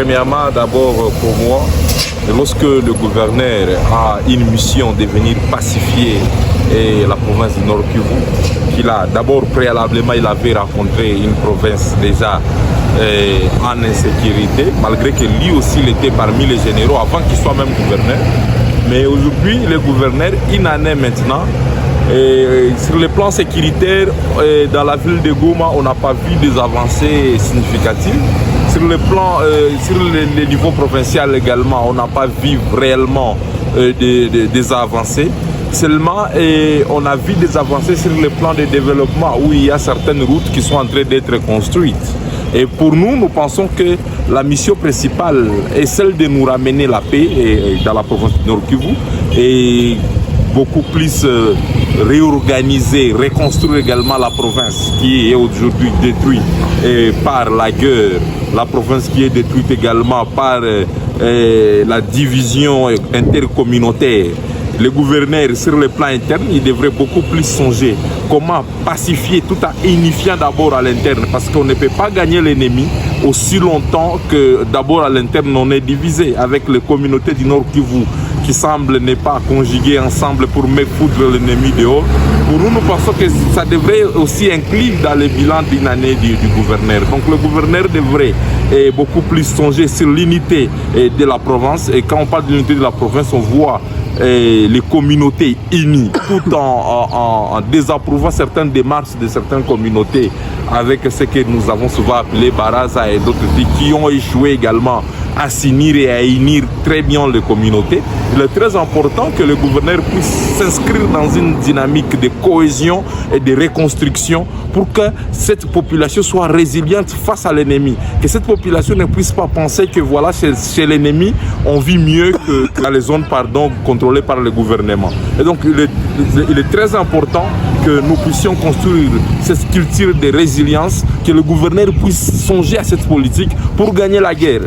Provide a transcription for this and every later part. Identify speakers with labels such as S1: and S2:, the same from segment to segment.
S1: Premièrement, d'abord pour moi, lorsque le gouverneur a une mission de venir pacifier la province du Nord Kivu, qu'il a d'abord préalablement, il avait rencontré une province déjà en insécurité, malgré que lui aussi il était parmi les généraux avant qu'il soit même gouverneur. Mais aujourd'hui, le gouverneur, une année maintenant, sur le plan sécuritaire, dans la ville de Goma, on n'a pas vu des avancées significatives. Sur le plan, sur le niveau provincial également, on n'a pas vu réellement des avancées. Seulement, on a vu des avancées sur le plan de développement où il y a certaines routes qui sont en train d'être construites. Et pour nous, nous pensons que la mission principale est celle de nous ramener la paix dans la province du Nord Kivu et beaucoup plus réorganiser, reconstruire également la province qui est aujourd'hui détruite par la guerre, la province qui est détruite également par la division intercommunautaire. Le gouverneur, sur le plan interne, il devrait beaucoup plus songer comment pacifier tout en unifiant d'abord à l'interne, parce qu'on ne peut pas gagner l'ennemi aussi longtemps que d'abord à l'interne on est divisé avec les communautés du Nord Kivu qui semblent ne pas conjuguer ensemble pour mettre foudre l'ennemi dehors. Pour nous, nous pensons que ça devrait aussi inclure dans le bilan d'une année du gouverneur. Donc le gouverneur devrait beaucoup plus songer sur l'unité de la province. Et quand on parle de l'unité de la province, on voit les communautés unies, tout en désapprouvant certaines démarches de certaines communautés avec ce que nous avons souvent appelé Baraza et d'autres qui ont échoué également à s'unir et à unir très bien les communautés. Il est très important que le gouverneur puisse s'inscrire dans une dynamique de cohésion et de reconstruction pour que cette population soit résiliente face à l'ennemi. Que cette population ne puisse pas penser que voilà, chez l'ennemi, on vit mieux que dans les zones contrôlées par le gouvernement. Et donc, il est très important que nous puissions construire cette culture de résilience, que le gouverneur puisse songer à cette politique pour gagner la guerre.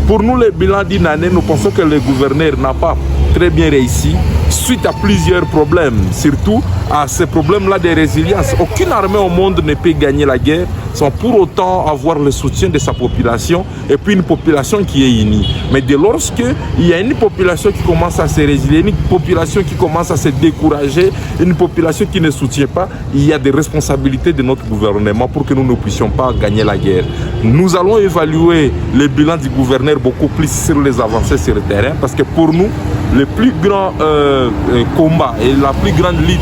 S1: Pour nous, le bilan d'une année, nous pensons que le gouverneur n'a pas très bien réussi suite à plusieurs problèmes, surtout à ces problèmes-là de résilience. Aucune armée au monde ne peut gagner la guerre sans pour autant avoir le soutien de sa population et puis une population qui est unie. Mais dès lors qu'il y a une population qui commence à se résilier, une population qui commence à se décourager, une population qui ne soutient pas, il y a des responsabilités de notre gouvernement pour que nous ne puissions pas gagner la guerre. Nous allons évaluer le bilan du gouverneur beaucoup plus sur les avancées sur le terrain parce que pour nous, le plus grand combat et la plus grande lutte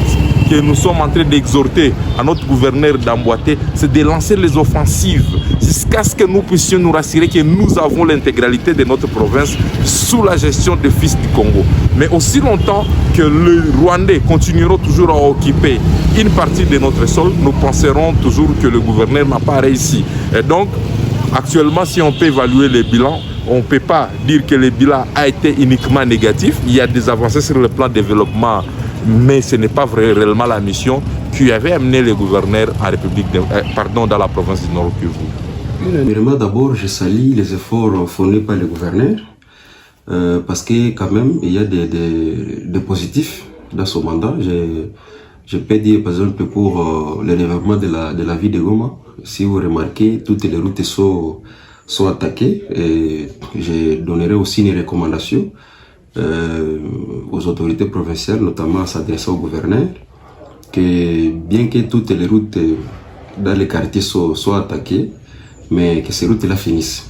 S1: que nous sommes en train d'exhorter à notre gouverneur d'emboîter, c'est de lancer les offensives jusqu'à ce que nous puissions nous rassurer que nous avons l'intégralité de notre province sous la gestion des fils du Congo. Mais aussi longtemps que les Rwandais continueront toujours à occuper une partie de notre sol, nous penserons toujours que le gouverneur n'a pas réussi. Et donc, actuellement, si on peut évaluer les bilans, on ne peut pas dire que le bilan a été uniquement négatif. Il y a des avancées sur le plan de développement, mais ce n'est pas réellement la mission qui avait amené le gouverneur en dans la province du Nord Kivu.
S2: D'abord, je salue les efforts fournis par le gouverneur parce que quand même, il y a des positifs dans son mandat. Je peux dire par exemple pour le développement de la ville de Goma. Si vous remarquez, toutes les routes sont attaquées et je donnerai aussi une recommandation aux autorités provinciales, notamment à s'adresser au gouverneur, que bien que toutes les routes dans les quartiers soient attaquées, mais que ces routes-là finissent.